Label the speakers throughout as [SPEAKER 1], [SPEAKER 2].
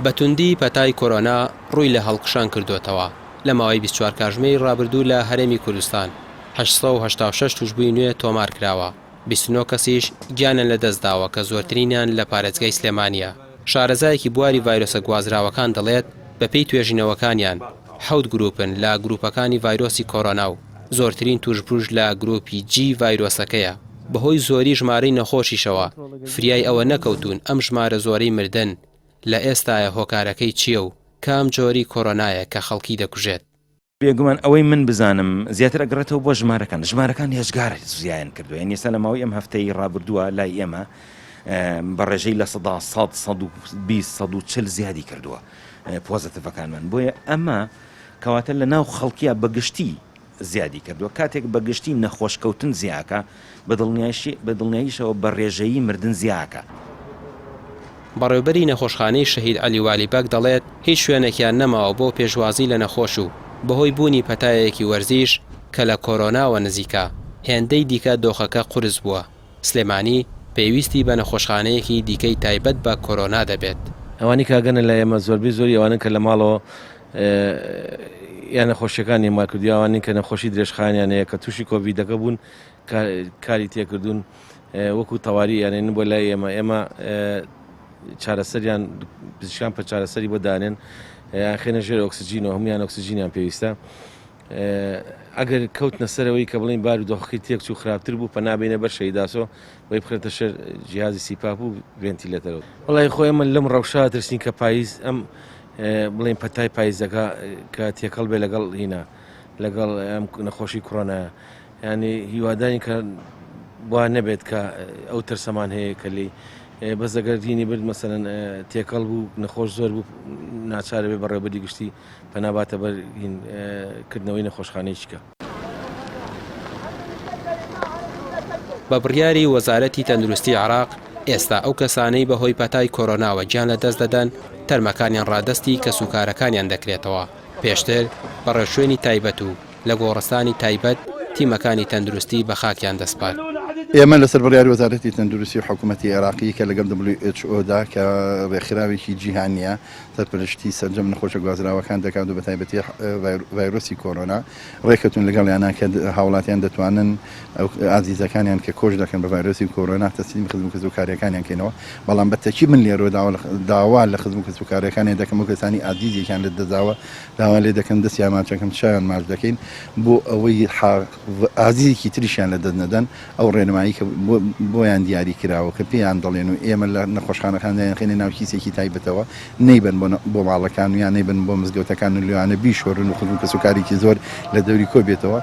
[SPEAKER 1] بەتوندی پەتای کۆرۆنا ڕووی لە هەڵقشان کردوتەوە لە ماوەی 24 کاتژمەی ڕابردوو لە هەرێمی کوردستان 886 توشبووی نوێ تۆمار کراوە 29 کەسیش گیانیان لەدەستداوە کە زۆرترینیان لە پارێزگای سلێمانیە. شارەزایەکی بواری ڤایرۆسە گوازراوەکان دەڵێت بەپێی توێژینەوەکانیان 7 گروپن لە گروپەکانی ڤایرۆسی کۆرۆنا و زۆرترین توشبروش لە گروپی جی ڤایرۆسەکەیە. بەهۆی زۆری ژمارەی نەخۆشیشەوە فریای ئەوە نەکەوتون ئەم ژمارە زۆرەی مردن لە ئێستاە هۆکارەکەی چییە و کام جۆری کۆرۆنایە کە خەڵکی دەکوژێت.
[SPEAKER 2] بێگومان ئەوەی من بزانم زیاتر ئەگرێتەوە بۆ ژمارەکان هێزگار زیان کردو، یعنی ئێستا لە ماوەی ئەم هەفتەی ڕابردووە لای ئێمە بە ڕێژەی لە 120-140 زیادی کردووە پۆزتیڤەکانمان. بۆیە ئەمە کەواتە لە ناو خەڵکیە بەگشتی زیادی کردووە. کاتێک بەگشتی نەخۆشکەوتن زیاکە بەدڵنیاییشەوە بە ڕێژەیی مردن زیاکە.
[SPEAKER 1] بەڕێوەبەری نەخۆشخانەی شەهید عەلی والیبەگ دەڵێت هیچ شوێنێکیان نەماوە بۆ پێشوازی لە نەخۆش و بەهۆی بوونی پەتایەکی وەرزیش کە لە کۆرۆناوە نزیکە هێندەی دیکە دۆخەکە قورس بووە. سلێمانی پێویستی بە نەخۆشخانەیەکی دیکەی تایبەت بە کۆرۆنا دەبێت.
[SPEAKER 3] ئەوانی کاگەنە لە ئێمە زۆربەی زۆری ئەوانن کە لە ماڵەوە یان نەخۆشیەکانی ماکردیاوانی کە نەخۆشی درێژخانیانەیە کە تووشی کۆڤیدەکە بوون کاری تێکردوون وەکو تەواوی یانێن بۆ لای ئێمە چارەسەریان پزیشکان پە چارەسەری بۆ دانێن خێنە ژێر ئۆکسجین و هەمویان ئۆکسجینیان پێویستە. ئەگەر کەوتنە سەرەوەی کە بڵین بار و دۆخەکەی تێکچ و خراپتر بوو پەنابێنە بەر شەیداسۆ بۆی بخرێتە شەر جیهازی سیپاپ و ڤێنتیلێتەرەوە. وەڵای خۆی ئەمە لەم ڕەوشا ترسین کە پاییز ئەم بڵین پەتای پاییزەکە کە تێکەڵ بێ لەگەڵ هینە لەگەڵ ئەم نەخۆشی کۆرۆنایە، ینی هیوادانی کە وا نەبێت کە ئەو ترسەمان هەیە کە لی بەس دەگەردینی برد مەسەرەن تێکەڵ بوو نەخۆش زۆر بوو ناچارە بێ بەڕێوەبەری گشتی پەناباتە بەر کردنەوەی نەخۆشخانەیەکە.
[SPEAKER 1] بە بڕیاری وەزارەتی تەندروستی عێراق ئێستا ئەو کەسانەی بەهۆی پەتای کۆرۆناوە گیان لەدەست دەدەن تەرمەکانیان ڕادەستی کەسوکارەکانیان دەکرێتەوە. پێشتر بە ڕێشوێنی تایبەت و لە گۆڕستانی تایبەت تیمەکانی تەندروستی بە خاکیان دەسپات.
[SPEAKER 4] ئێمە لەسەر بڕیاری وەزارەتی تەندروستی و حکوومەتی عێراقی کە لەگەڵ WHO دا کە ڕێکخراوێکی جیهانیە سەرپەرشتی سەرجەم نەخۆشە گوازراوەکان دەکات و بە تایبەتی ڤایرۆسی کۆرۆنا ڕێکەوتون لەگەڵیانە کە هاوڵاتیان دەتوانن ئازیزەکانیان کە کۆش دەکەن بە ڤایرۆسی کۆرۆنا تەسلیم خزم و کارەکانیان کەنەوە. بەڵام بەتەکی من لێرۆ داوا لە خزم و کارەکانی دەکەم و کەسانی ئازیزێکیان لە دەزاوە داوا لێ دەکەن دەستیان ماچەکەم چیان ماچ دەکەین بۆ ئەوەی ئازیزێکی تریشیان لە دەست نەدەن. ئەو ڕێنمایی کە بۆیان دیاری کراوە کە پێیان دەڵێن و ئێمە لە نەخۆشخانەکان خێنە ناو کیسێکی تایبەتەوە نەیبن بۆ ماڵەکان و یان نەیبن بۆ مزگەوتەکان و لێوانە بیشۆڕن و خودم کەسوکارێکی زۆر لە دەوری کۆ بێتەوە.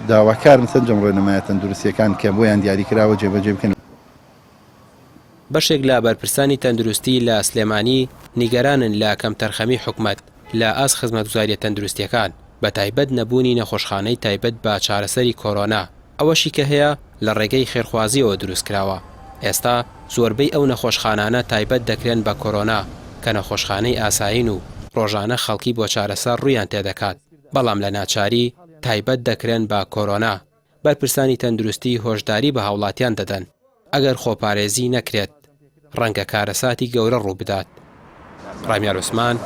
[SPEAKER 4] داواکارم سەرجەم ڕێنمایە تەندروستیەکان کە بۆیان دیاری کراوە جێبەجێ بکەن.
[SPEAKER 1] بەشێک لە بەرپرسانی تەندروستی لە سلێمانی نیگەرانن لە کەم تەرخەمی حکوومەت لە ئاس خزمەتگوزاریە تەندروستیەکان بە تایبەت نەبوونی نەخۆشخانەی تایبەت بە چارەسەری کۆرۆنا. ئەوەشی کە هەیە لە ڕێگەی خێرخوازیەوە دروست کراوە. ئێستا زۆربەی ئەو نەخۆشخانانە تایبەت دەکرێن بە کۆرۆنا کە نەخۆشخانەی ئاسایین و ڕۆژانە خەڵکی بۆ چارەسەر ڕوویان تێدەکات، بەڵام لە ناچاری تایبەت دەکرێن بە کۆرۆنا. بەرپرسانی تەندروستی هۆشداری بە هاوڵاتیان دەدەن ئەگەر خۆپارێزی نەکرێت ڕەنگە کارەساتی گەورە ڕوو بدات. ڕامیار عوسمان،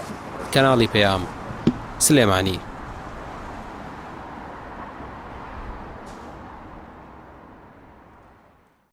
[SPEAKER 1] کەناڵی پەیام، سلێمانی.